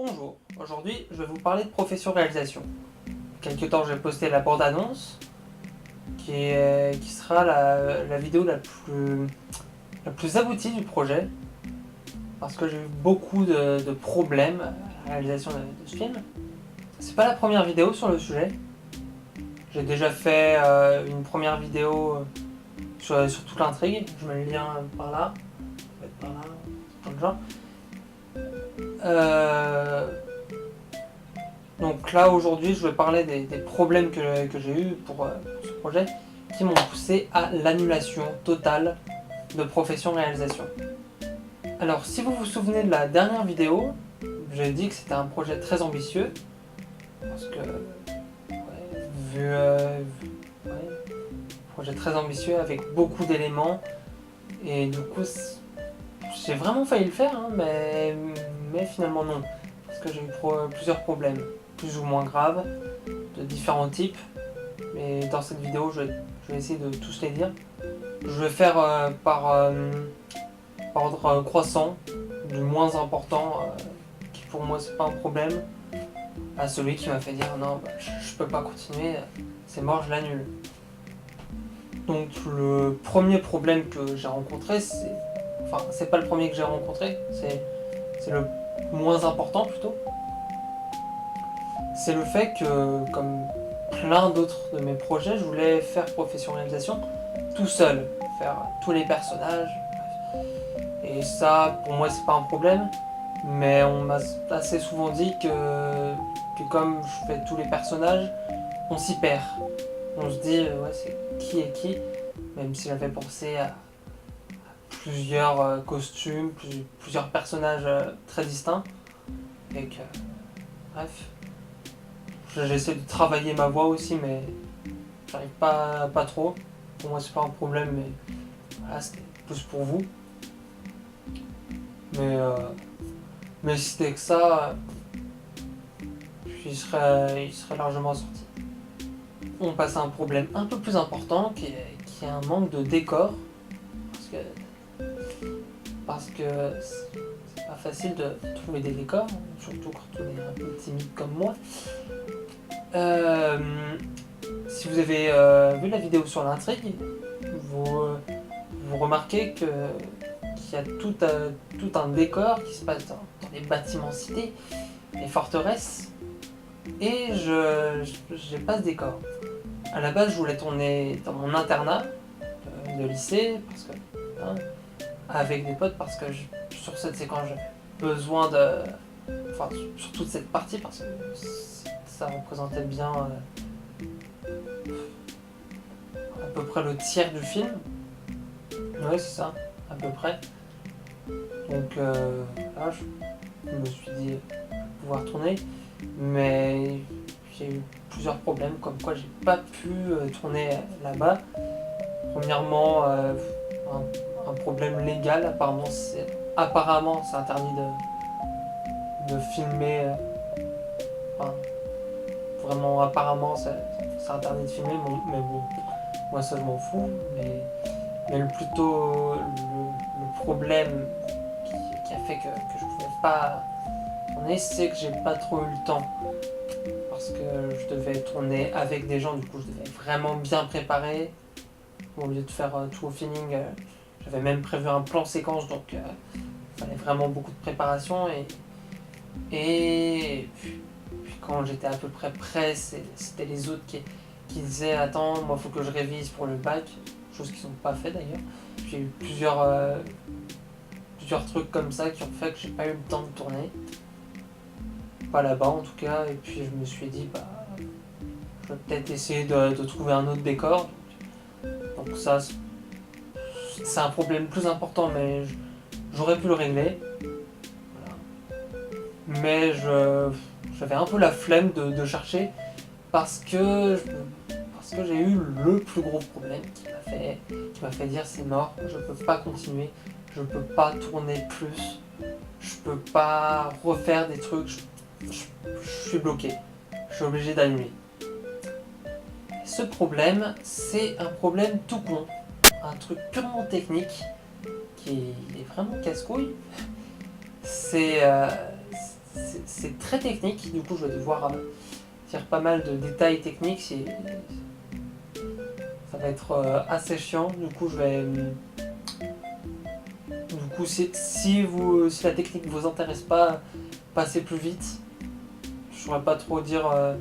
Bonjour, aujourd'hui je vais vous parler de profession réalisation. Quelque temps j'ai posté la bande-annonce qui sera la vidéo la plus aboutie du projet parce que j'ai eu beaucoup de problèmes à la réalisation de ce film. C'est pas la première vidéo sur le sujet. J'ai déjà fait une première vidéo sur toute l'intrigue. Je mets le lien par là, ça va être par là, dans le genre. Donc là aujourd'hui je vais parler des problèmes que j'ai eu pour ce projet qui m'ont poussé à l'annulation totale de profession réalisation. Alors si vous vous souvenez de la dernière vidéo, j'ai dit que c'était un projet très ambitieux parce que projet très ambitieux avec beaucoup d'éléments et du coup j'ai vraiment failli le faire hein, mais finalement non parce que j'ai eu plusieurs problèmes plus ou moins graves de différents types, mais dans cette vidéo je vais essayer de tous les dire. Je vais faire par ordre croissant, du moins important, qui pour moi c'est pas un problème, à celui qui m'a fait dire non bah, je peux pas continuer, c'est mort, je l'annule. Donc le premier problème que j'ai rencontré, c'est pas le premier que j'ai rencontré, c'est le moins important plutôt. C'est le fait que, comme plein d'autres de mes projets, je voulais faire profession réalisation tout seul, faire tous les personnages. Et ça, pour moi, c'est pas un problème, mais on m'a assez souvent dit que comme je fais tous les personnages, on s'y perd. On se dit, ouais, c'est qui est qui, même si j'avais pensé à plusieurs costumes, plusieurs personnages très distincts. Et que, bref, j'essaie de travailler ma voix aussi, mais j'arrive pas trop. Pour moi, c'est pas un problème, mais voilà, c'était plus pour vous. Mais si c'était que ça, il serait largement sorti. On passe à un problème un peu plus important qui est un manque de décor. Parce que c'est pas facile de trouver des décors, surtout quand on est un peu timide comme moi. Si vous avez vu la vidéo sur l'intrigue, vous remarquez qu'il y a tout un décor qui se passe dans les bâtiments cités, les forteresses, et j'ai pas ce décor. À la base, je voulais tourner dans mon internat de lycée, parce que, hein, avec des potes, parce que sur cette séquence, j'avais besoin de... Enfin, sur toute cette partie, parce que ça représentait bien à peu près le tiers du film. Oui, c'est ça, à peu près. Donc là, je me suis dit pouvoir tourner, mais j'ai eu plusieurs problèmes, comme quoi j'ai pas pu tourner là-bas. Premièrement, un problème légal, apparemment c'est interdit de filmer, enfin, vraiment apparemment c'est interdit de filmer, mais bon, moi ça je m'en fous, mais le problème qui a fait que je pouvais pas tourner, c'est que j'ai pas trop eu le temps. Parce que je devais tourner avec des gens, du coup je devais vraiment bien préparer. Au lieu de faire tout au feeling, j'avais même prévu un plan séquence, donc il fallait vraiment beaucoup de préparation. Et puis quand j'étais à peu près prêt, c'était les autres qui disaient attends, moi faut que je révise pour le bac, chose qu'ils n'ont pas fait d'ailleurs. J'ai eu plusieurs trucs comme ça qui ont fait que j'ai pas eu le temps de tourner. Pas là-bas en tout cas, et puis je me suis dit bah je vais peut-être essayer de trouver un autre décor. Donc ça c'est un problème plus important, mais j'aurais pu le régler. Voilà. Mais j'avais un peu la flemme de chercher parce que j'ai eu le plus gros problème qui m'a fait dire c'est mort, je peux pas continuer, je peux pas tourner plus, je peux pas refaire des trucs, je suis bloqué, je suis obligé d'annuler. Ce problème, c'est un problème tout con, un truc purement technique qui est vraiment casse-couille. C'est c'est très technique, du coup je vais devoir dire pas mal de détails techniques, ça va être assez chiant, du coup si la technique vous intéresse pas, passez plus vite. Je saurais pas trop dire à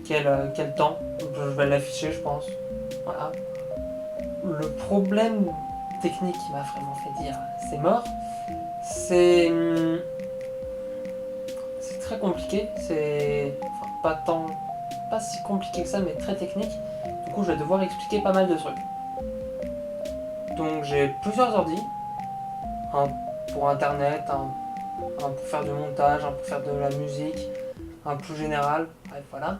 quel temps, je vais l'afficher je pense. Voilà. Le problème technique qui m'a vraiment fait dire c'est mort, c'est très compliqué, pas si compliqué que ça, mais très technique. Du coup, je vais devoir expliquer pas mal de trucs. Donc, j'ai plusieurs ordi, un pour internet, un pour faire du montage, un pour faire de la musique, un plus général, bref, voilà.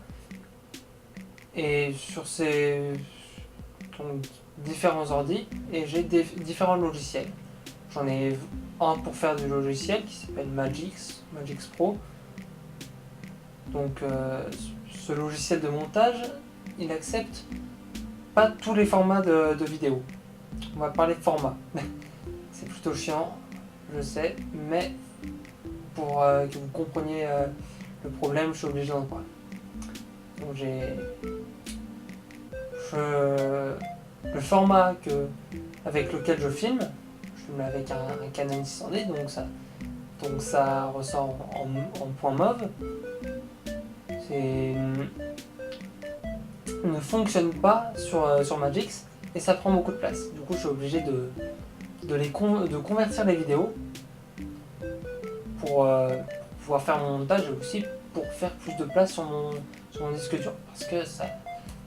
Et sur ces différents ordi, et j'ai différents logiciels. J'en ai un pour faire du logiciel qui s'appelle Magix Pro. Donc ce logiciel de montage, il accepte pas tous les formats de vidéo. On va parler de format. C'est plutôt chiant, je sais, mais pour que vous compreniez le problème, je suis obligé d'en parler. Donc le format avec lequel je filme avec un Canon 600D, donc ça ressort en point mauve. Ne fonctionne pas sur Magix et ça prend beaucoup de place. Du coup, je suis obligé de convertir les vidéos pour pouvoir faire mon montage et aussi pour faire plus de place sur mon disque dur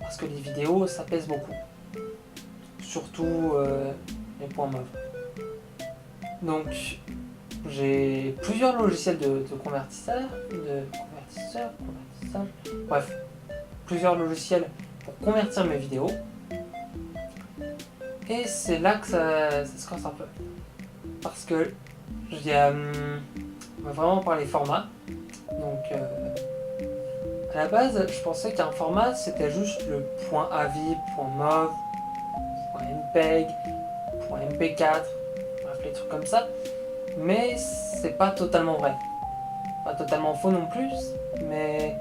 parce que les vidéos ça pèse beaucoup, surtout les points mauves. Donc j'ai plusieurs logiciels de convertisseurs, bref, plusieurs logiciels pour convertir mes vidéos. Et c'est là que ça se casse un peu. Parce que on va vraiment parler format. Donc à la base, je pensais qu'un format c'était juste le .avi, .mov, .mpeg, .mp4, bref les trucs comme ça. Mais c'est pas totalement vrai. Pas totalement faux non plus, mais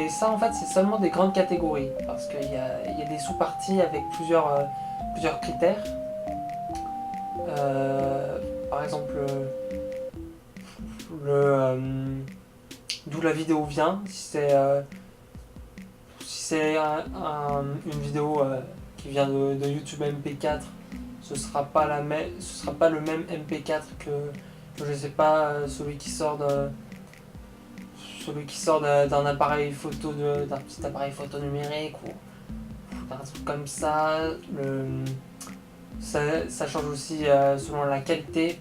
ça en fait c'est seulement des grandes catégories parce qu'il y a des sous-parties avec plusieurs critères. Par exemple d'où la vidéo vient, si c'est une vidéo qui vient de YouTube MP4, ce sera pas le même MP4 que je sais pas celui qui sort d'un appareil photo d'un petit appareil photo numérique ou d'un truc comme ça. Ça change aussi selon la qualité.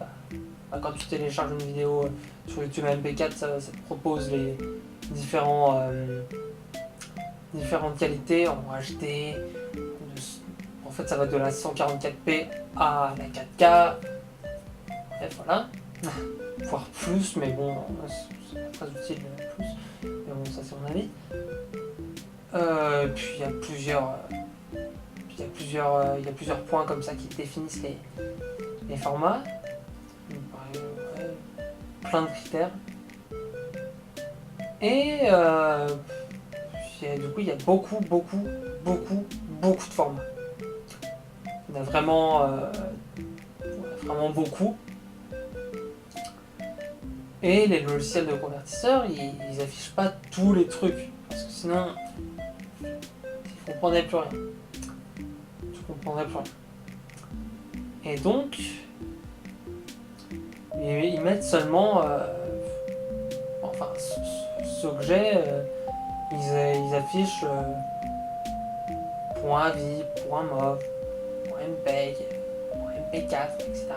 Quand tu télécharges une vidéo sur YouTube MP4, ça te propose les différentes qualités en HD. En fait, ça va de la 144p à la 4K. Bref, voilà. Voire plus, mais bon, c'est pas très utile plus. Mais bon, ça c'est mon avis. Puis il y a plusieurs points comme ça qui définissent les formats. Plein de critères. Et du coup, il y a beaucoup de formats. Il y en a vraiment beaucoup. Et les logiciels de convertisseurs, ils affichent pas tous les trucs. Parce que sinon, tu comprendrais plus rien. Et donc, ils mettent seulement... ceux que j'ai, ils affichent .avi, .mov, .mpeg, .mp4, etc.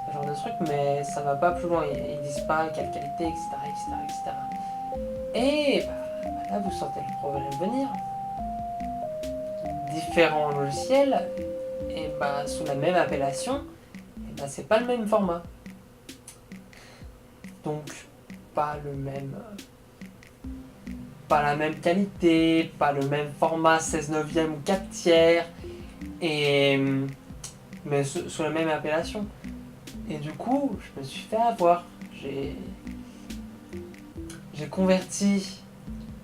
Ce genre de truc, mais ça va pas plus loin. Ils disent pas quelle qualité, etc. Et là, vous sentez le problème venir. Différents logiciels, et sous la même appellation, et c'est pas le même format. Donc, pas la même qualité, pas le même format 16/9 ou 4/3, mais sous la même appellation. Et du coup, je me suis fait avoir. j'ai converti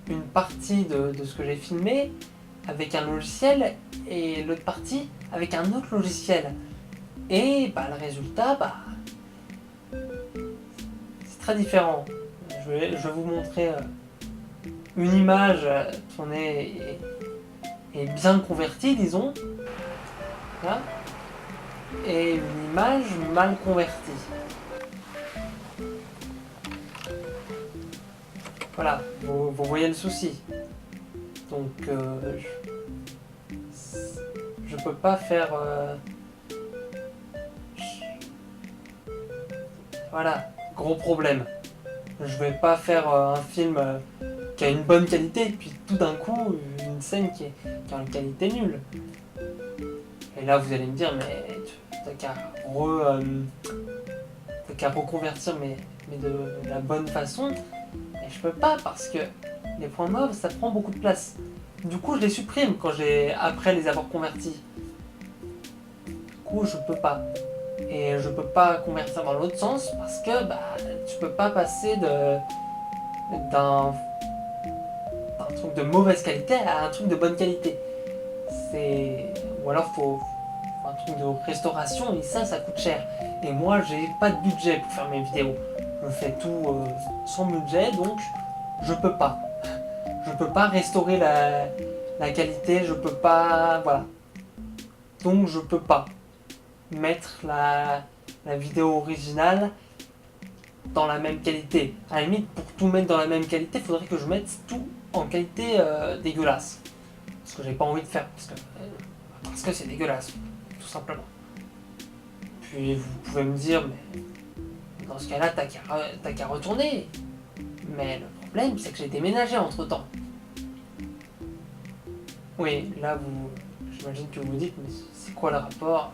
une partie de ce que j'ai filmé avec un logiciel et l'autre partie avec un autre logiciel. Et le résultat, c'est très différent. Je vais vous montrer une image tournée et bien convertie, disons, là, et une image mal convertie. Voilà, vous voyez le souci. Donc, je peux pas faire... voilà, gros problème. Je vais pas faire un film qui a une bonne qualité, puis tout d'un coup, une scène qui a une qualité nulle. Et là, vous allez me dire, mais t'as qu'à reconvertir, mais de la bonne façon. Et je peux pas, parce que les points mauves, ça prend beaucoup de place. Du coup, je les supprime après les avoir convertis. Du coup, je peux pas. Et je peux pas convertir dans l'autre sens parce que tu peux pas passer d'un truc de mauvaise qualité à un truc de bonne qualité. Ou alors faut un truc de restauration et ça coûte cher. Et moi, j'ai pas de budget pour faire mes vidéos. Je fais tout sans budget, donc je peux pas. Je peux pas restaurer la qualité, je peux pas... Voilà. Donc je peux pas mettre la vidéo originale dans la même qualité. À la limite, pour tout mettre dans la même qualité, il faudrait que je mette tout en qualité dégueulasse. Ce que j'ai pas envie de faire, parce que c'est dégueulasse, tout simplement. Puis vous pouvez me dire, mais dans ce cas-là, t'as qu'à retourner. Mais le problème, c'est que j'ai déménagé entre-temps. Oui, là, j'imagine que vous vous dites, mais c'est quoi le rapport?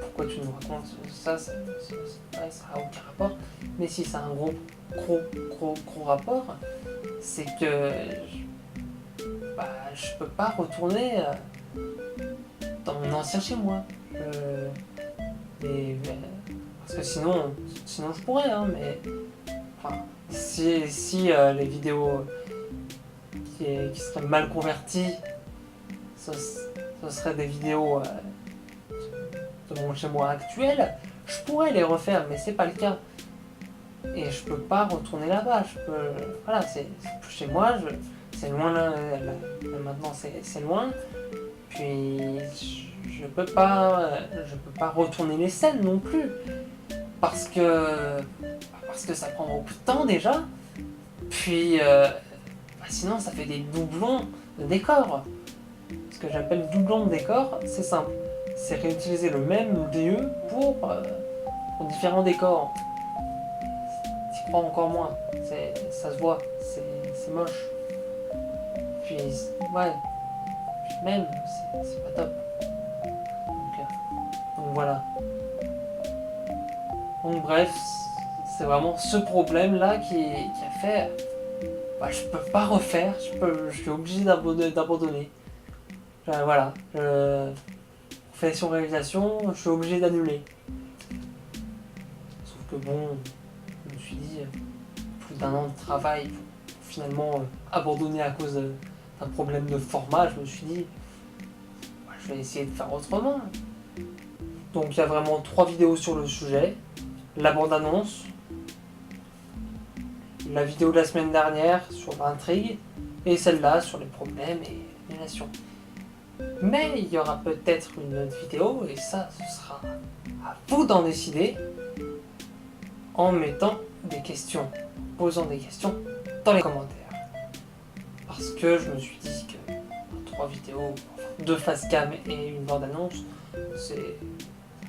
Pourquoi tu nous racontes ça? Ça n'a aucun rapport. Mais si, ça a un gros rapport. C'est que je peux pas retourner dans mon ancien chez moi. Parce que sinon je pourrais, hein, mais enfin, si les vidéos qui seraient mal converties, ce seraient des vidéos de mon chez moi actuel, je pourrais les refaire, mais c'est pas le cas. Et je peux pas retourner là-bas. Voilà, c'est plus chez moi, c'est loin là, maintenant c'est loin. Puis je peux pas retourner les scènes non plus. Parce que ça prend beaucoup de temps déjà. Puis sinon ça fait des doublons de décor. Ce que j'appelle doublon de décor, c'est simple. C'est réutiliser le même lieu pour différents décors. T'y crois encore moins. Ça se voit. C'est moche. Puis ouais. Puis même, c'est pas top. Donc voilà. Donc bref, c'est vraiment ce problème-là qui a fait... je peux pas refaire, je suis obligé d'abandonner. Voilà, réalisation, je suis obligé d'annuler. Sauf que bon, je me suis dit, plus d'1 an de travail pour finalement abandonner à cause d'un problème de format, je me suis dit, je vais essayer de faire autrement. Donc il y a vraiment 3 vidéos sur le sujet. La bande-annonce, la vidéo de la semaine dernière sur l'intrigue, et celle-là sur les problèmes et l'annulation. Mais il y aura peut-être une autre vidéo, et ça, ce sera à vous d'en décider, en mettant des questions, posant des questions dans les commentaires. Parce que je me suis dit que 3 vidéos, 2 face cam et une bande-annonce, c'est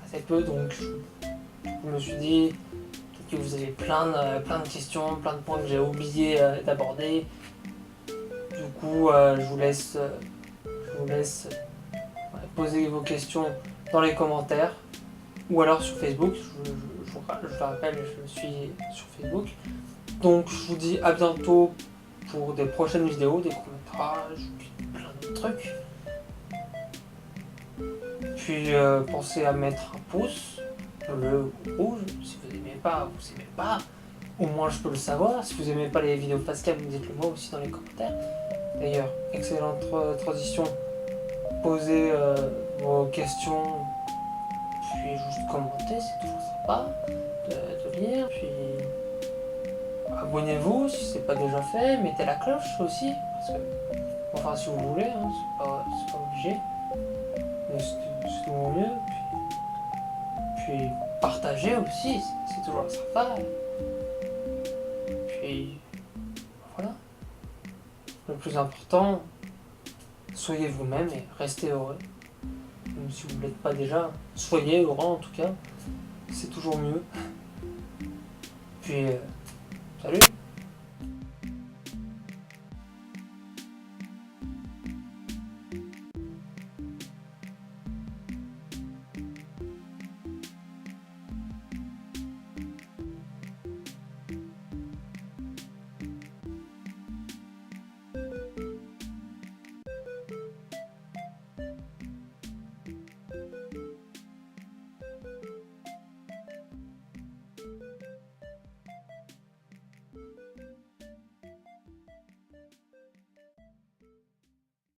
assez peu, donc je me suis dit que vous avez plein de questions, plein de points que j'ai oublié d'aborder. Du coup, je vous laisse poser vos questions dans les commentaires ou alors sur Facebook. Je le rappelle, je suis sur Facebook. Donc je vous dis à bientôt pour des prochaines vidéos, des courts-métrages, plein de trucs. Puis pensez à mettre un pouce bleu ou rouge. Si vous n'aimez pas, vous n'aimez pas. au moins je peux le savoir. Si vous aimez pas les vidéos Pascal, vous dites-le moi aussi dans les commentaires. D'ailleurs, excellente transition. Posez vos questions, puis juste commenter, c'est toujours sympa de lire. Puis abonnez-vous si c'est pas déjà fait, mettez la cloche aussi, parce que, enfin si vous voulez, hein, c'est pas obligé, mais c'est toujours mieux. Puis partagez aussi, c'est toujours sympa. Puis voilà, le plus important, soyez vous-même et restez heureux. Même si vous ne l'êtes pas déjà, soyez heureux en tout cas, c'est toujours mieux. Puis salut!